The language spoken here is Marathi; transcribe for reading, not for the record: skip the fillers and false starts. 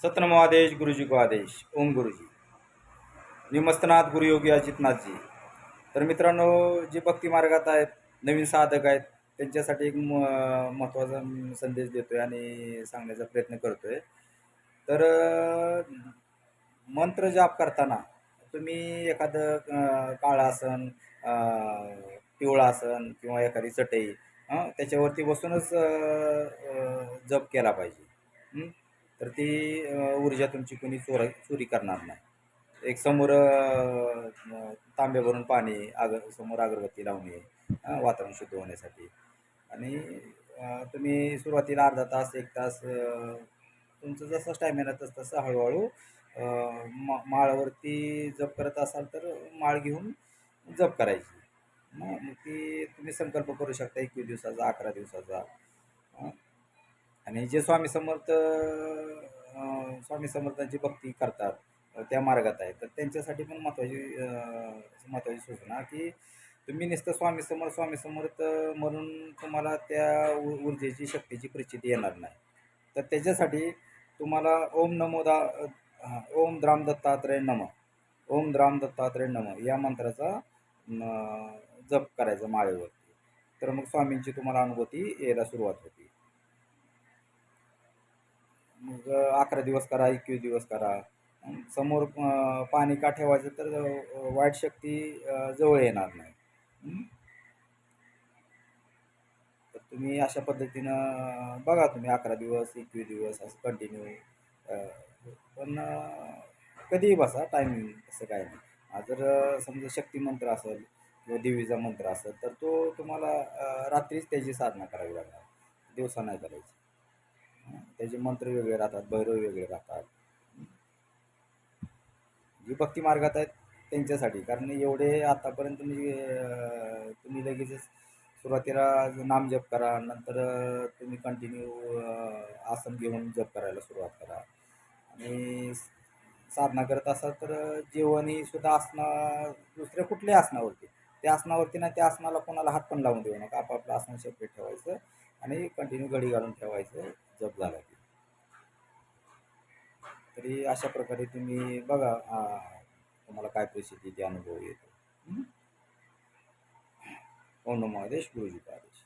सतनमो आदेश गुरुजी को आदेश. ओम गुरुजी. मी मस्तनाथ गुरुयोगी अजितनाथजी. तर मित्रांनो, जे भक्ती मार्गात आहेत, नवीन साधक आहेत, त्यांच्यासाठी एक महत्त्वाचा संदेश देतोय आणि सांगण्याचा प्रयत्न करतोय. तर मंत्र जाप करताना तुम्ही एखादं काळं आसन, पिवळं आसन किंवा एखादी चटई त्याच्यावरती बसूनच जप केला पाहिजे. तर ती ऊर्जा तुमची कोणी चोरी करणार नाही. एक समोर तांबे भरून पाणी, समोर अगरबत्ती लावणे, वातावरण शुद्ध होण्यासाठी. आणि तुम्ही सुरुवातीला अर्धा तास 1 तास तुमचं जसं स्टॅमिना तसं हळूहळू माळावरती जप करत असाल तर माळ घेऊन जप करायची. मग ती तुम्ही संकल्प करू शकता 21 दिवसाचा, 11 दिवसाचा. आणि जे स्वामी समर्थांची भक्ती करतात, त्या मार्गात आहे, तर त्यांच्यासाठी पण महत्त्वाची सूचना की तुम्ही नुसतं स्वामी समर्थ म्हणून तुम्हाला त्या ऊर्जेची शक्तीची प्रचिती येणार नाही. तर त्याच्यासाठी तुम्हाला ओम द्राम दत्तात्रय नमः, ओम द्राम दत्तात्रय नमः या मंत्राचा जप करायचा माळेवरती. तर मग स्वामींची तुम्हाला अनुभूती यायला सुरुवात होती. मग 11 दिवस करा, 21 दिवस करा. समोर पाणी का ठेवायचं तर वाईट शक्ती जवळ येणार नाही. तर तुम्ही अशा पद्धतीनं बघा, तुम्ही 11 दिवस 21 दिवस असं कंटिन्यू. पण कधीही बसा, टायमिंग असं काही नाही. जर समजा शक्ती मंत्र असेल किंवा देवीचा मंत्र असेल तर तो तुम्हाला रात्रीच त्याची साधना करावी लागणार, दिवसा नाही करायची. त्याचे मंत्र वेगळे राहतात, भैरव वेगळे राहतात. जी भक्ती मार्गात आहेत त्यांच्यासाठी. कारण एवढे आतापर्यंत तुम्ही लगेचच सुरुवातीला नामजप करा, नंतर तुम्ही कंटिन्यू आसन घेऊन जप करायला सुरुवात करा. आणि साधना करत असाल तर जेवणही सुद्धा दुसऱ्या कुठल्याही आसनावरती, त्या आसनावरती नाही, त्या आसनाला कोणाला हात पण लावून देऊ नका. आपापलं आसन सेपरेट ठेवायचं आणि कंटिन्यू घडी घालून ठेवायचं, जप झाला की. तरी अशा प्रकारे तुम्ही बघा, तुम्हाला काय परिस्थिती अनुभव येतो. ओम नमो आदेश गुरुजी का आदेश.